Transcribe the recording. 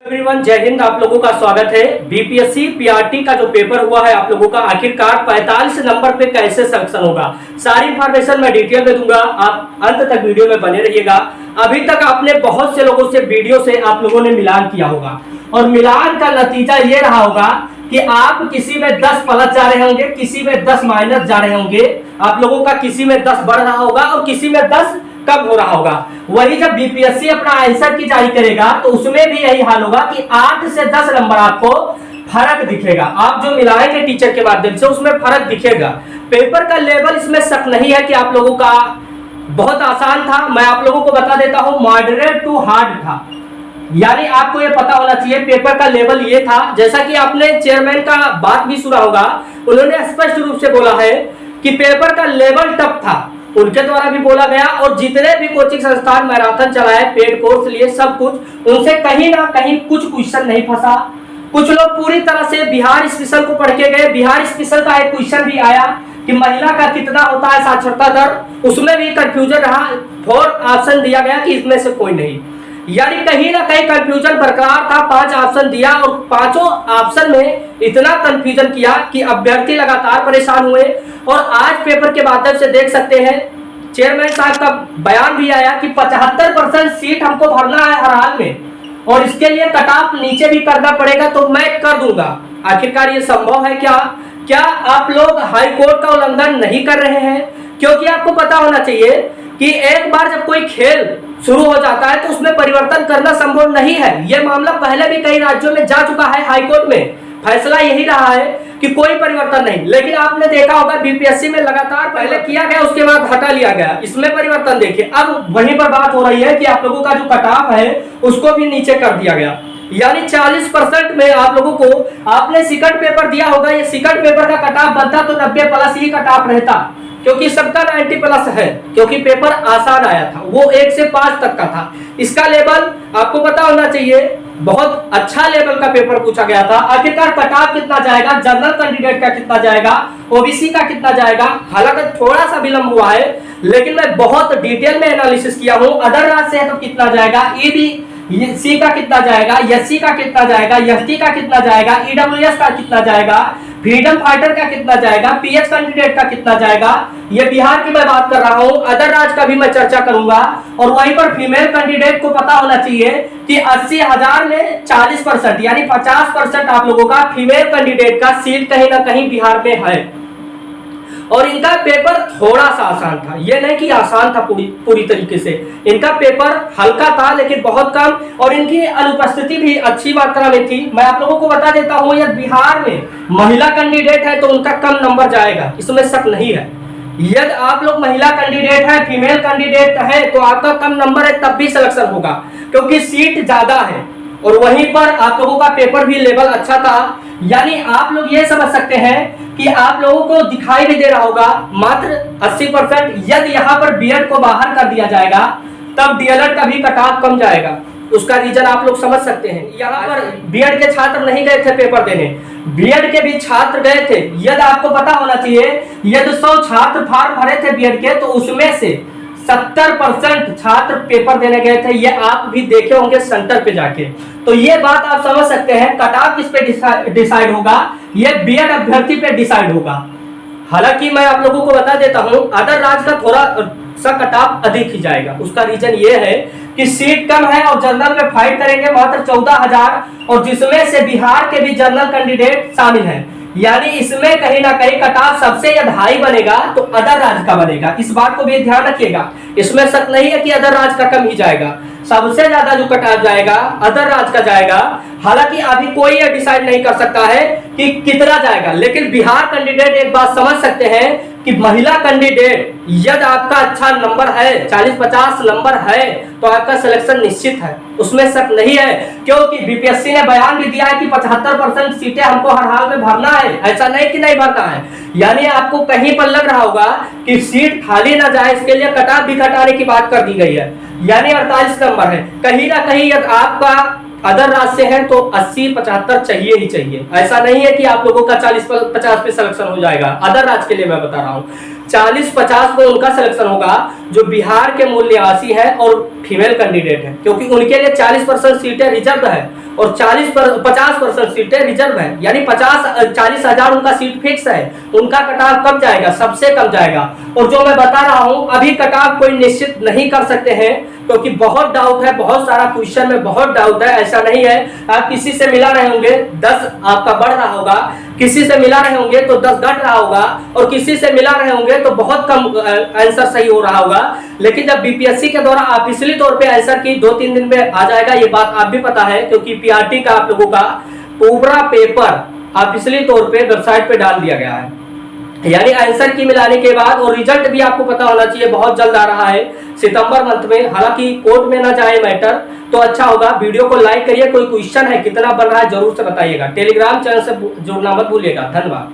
Everyone, जय हिंद। आप लोगों का स्वागत है। बीपीएससी पीआरटी का जो पेपर हुआ है आप लोगों का, आखिरकार 45 नंबर पे कैसे सिलेक्शन होगा, सारी इंफॉर्मेशन मैं डिटेल में दूंगा। आप अंत तक वीडियो में बने रहिएगा। अभी तक आपने बहुत से लोगों से वीडियो से आप लोगों ने मिलान किया होगा और मिलान का नतीजा ये रहा होगा कि आप किसी में 10 प्लस जा रहे होंगे, किसी में 10 माइनस जा रहे होंगे। आप लोगों का किसी में 10 बढ़ रहा होगा और किसी में 10 कम हो रहा होगा। वही जब बीपीएससी अपना आंसर की जारी करेगा तो उसमें भी यही हाल होगा कि 8 से 10 नंबर आपको फर्क दिखेगा। आप जो मिलाएंगे टीचर के माध्यम से उसमें फर्क दिखेगा। पेपर का लेवल इसमें शक नहीं है कि आप लोगों का बहुत आसान था। मैं आप लोगों को बता देता हूं, मॉडरेट टू हार्ड था। यानी आपको ये पता होना चाहिए पेपर का लेवल ये था। जैसा कि आपने चेयरमैन का बात भी सुना होगा, उन्होंने स्पष्ट रूप से बोला है कि पेपर का लेवल टफ था, उनके द्वारा भी बोला गया। और जितने भी कोचिंग संस्थान मैराथन चलाए, पेड कोर्स लिए, सब कुछ, उनसे कहीं ना कहीं कुछ क्वेश्चन नहीं फंसा। कुछ लोग पूरी तरह से बिहार स्पेशल को पढ़ के गए। बिहार स्पेशल का एक क्वेश्चन भी आया कि महिला का कितना होता है साक्षरता दर, उसमें भी कंफ्यूजन रहा। 4 ऑप्शन दिया गया कि इसमें से कोई नहीं, यानी कहीं ना कहीं कंफ्यूजन बरकरार था। 5 ऑप्शन दिया और पांचों ऑप्शन में इतना कंफ्यूजन किया कि अभ्यर्थी लगातार परेशान हुए। और आज पेपर के माध्यम से देख सकते हैं, चेयरमैन साहब का बयान भी आया कि 75% सीट हमको भरना है हर हाल में और इसके लिए कट ऑफ नीचे भी करना पड़ेगा, तो मैं कर दूंगा। आखिरकार ये संभव है क्या? क्या आप लोग हाई कोर्ट का उल्लंघन नहीं कर रहे हैं? क्योंकि आपको पता होना चाहिए कि एक बार जब कोई खेल शुरू हो जाता है तो उसमें परिवर्तन करना संभव नहीं है। यह मामला पहले भी कई राज्यों में जा चुका है। हाईकोर्ट में फैसला यही रहा है कि कोई परिवर्तन नहीं। लेकिन आपने देखा होगा बीपीएससी में लगातार पहले किया गया, उसके बाद हटा लिया गया। इसमें परिवर्तन देखिए। अब वहीं पर बात हो रही है कि आप लोगों का जो कट ऑफ है उसको भी नीचे कर दिया गया। यानी 40% में आप लोगों को, आपने सेकंड पेपर दिया होगा, ये सेकंड पेपर का कट ऑफ बनता तो 90 प्लस ही कट ऑफ रहता, क्योंकि सबका 90 प्लस है, क्योंकि पेपर आसान आया था। वो 1 से 5 तक का था। इसका लेवल आपको पता होना चाहिए, बहुत अच्छा लेवल का पेपर पूछा गया था। आखिरकार कट ऑफ कितना जाएगा, जनरल कैंडिडेट का कितना जाएगा, ओबीसी का कितना जाएगा, हालांकि थोड़ा सा विलंब हुआ है लेकिन मैं बहुत डिटेल में एनालिसिस किया हूं। अदर राज्य से तो कितना जाएगा, ईबीसी का कितना जाएगा, एससी का कितना जाएगा, एसटी का कितना जाएगा, ईडब्ल्यूएस का कितना जाएगा, फ्रीडम फाइटर का कितना जाएगा, पीएच कैंडिडेट का कितना जाएगा। ये बिहार की मैं बात कर रहा हूं, अदर राज्य का भी मैं चर्चा करूंगा। और वहीं पर फीमेल कैंडिडेट को पता होना चाहिए कि 80,000 में 40% यानी 50% आप लोगों का फीमेल कैंडिडेट का सीट कहीं ना कहीं बिहार में है। और इनका पेपर थोड़ा सा आसान था, ये नहीं कि आसान था पूरी तरीके से। इनका पेपर हल्का था लेकिन बहुत कम, और इनकी अनुपस्थिति भी अच्छी मात्रा में थी। मैं आप लोगों को बता देता हूं, यदि बिहार में महिला कैंडिडेट है तो उनका कम नंबर जाएगा, इसमें शक नहीं है। यदि आप लोग महिला कैंडिडेट है, फीमेल कैंडिडेट है, तो आपका कम नंबर है तब भी सिलेक्शन होगा, क्योंकि सीट ज्यादा है। और वहीं पर आप लोगों का पेपर भी लेवल अच्छा था। यानी आप लोग ये समझ सकते हैं कि आप लोगों को दिखाई भी दे रहा होगा मात्र 80%। यदि यहाँ पर बीएड को बाहर कर दिया जाएगा तब डीएलएड का भी कट ऑफ कम जाएगा। उसका रीजन आप लोग समझ सकते हैं। यहाँ पर बीएड के छात्र नहीं गए थे पेपर देने, बीएड के भी छात्र गए थे। यदि आपको पता होना चाहिए, यदि 100 छात्र फॉर्म भरे थे बीएड के तो उसमें से 70% छात्र पेपर देने गए थे। ये आप भी देखे होंगे सेंटर पे जाके। तो ये बात आप समझ सकते हैं, कट ऑफ किस पे डिसाइड होगा, ये बीएड अभ्यर्थी पे डिसाइड होगा। हालांकि मैं आप लोगों को बता देता हूं, अदर राज्य का थोड़ा सा कट ऑफ अधिक ही जाएगा। उसका रीजन ये है कि सीट कम है और जनरल में फाइट करेंगे मात्र 14,000, और जिसमें से बिहार के भी जनरल कैंडिडेट शामिल हैं। यानी इसमें कहीं ना कहीं कट ऑफ सबसे ज्यादा हाई बनेगा तो अदर राज्य का बनेगा। इस बात को भी ध्यान रखिएगा। इसमें शक नहीं है कि अदर राज्य का कम ही जाएगा। सबसे ज्यादा जो कट ऑफ जाएगा अदर राज्य का जाएगा। हालांकि अभी कोई ये डिसाइड नहीं कर सकता है कि कितना जाएगा, लेकिन बिहार कैंडिडेट एक बात समझ सकते हैं कि महिला कैंडिडेट यदि आपका अच्छा नंबर है, 40-50 नंबर है, तो आपका सिलेक्शन निश्चित है, उसमें शक नहीं है। क्योंकि बीपीएससी ने बयान भी दिया है कि 75% सीटें हमको हर हाल में भरना है, ऐसा नहीं कि नहीं भरना है। यानी आपको कहीं पर लग रहा होगा कि सीट खाली ना जाए, इसके लिए कट ऑफ भी घटाने की बात कर दी गई है। यानी 48 नंबर है। कहीं ना कहीं यदि आपका अदर राज्य से है तो 80-75 चाहिए ही चाहिए। ऐसा नहीं है कि आप लोगों का 40-50 पे सिलेक्शन हो जाएगा। अदर राज्य के लिए मैं बता रहा हूँ। 40-50 पे उनका सिलेक्शन होगा जो बिहार के मूल निवासी है और फीमेल कैंडिडेट है, क्योंकि उनके लिए 40% सीटें रिजर्व है और 50% सीटें रिजर्व है, यानी 40,000 उनका सीट फिक्स है। उनका कटाव कब जाएगा? सबसे कम जाएगा। और जो मैं बता रहा हूं अभी कटाव कोई निश्चित नहीं कर सकते हैं, क्योंकि बहुत डाउट है, बहुत सारा क्वेश्चन में बहुत डाउट है। ऐसा नहीं है आप किसी से मिला रहे होंगे 10 आपका बढ़ रहा होगा, किसी से मिला रहे होंगे तो 10 घट रहा होगा, और किसी से मिला रहे होंगे तो बहुत कम आंसर सही हो रहा होगा। लेकिन जब बीपीएससी के द्वारा ऑफिशियली तौर पे आंसर की 2-3 दिन में आ जाएगा, ये बात आप भी पता है, क्योंकि पीआरटी का आप लोगों का पूरा पेपर ऑफिशियली तौर पे वेबसाइट पे डाल दिया गया है, यानी आंसर की मिलाने के बाद। और रिजल्ट भी आपको पता होना चाहिए, बहुत जल्द आ रहा है सितंबर मंथ में। हालांकि कोर्ट में ना जाए मैटर तो अच्छा होगा। वीडियो को लाइक करिए, कोई क्वेश्चन है कितना बन रहा है जरूर से बताइएगा। टेलीग्राम चैनल से जुड़ना मत भूलिएगा। धन्यवाद।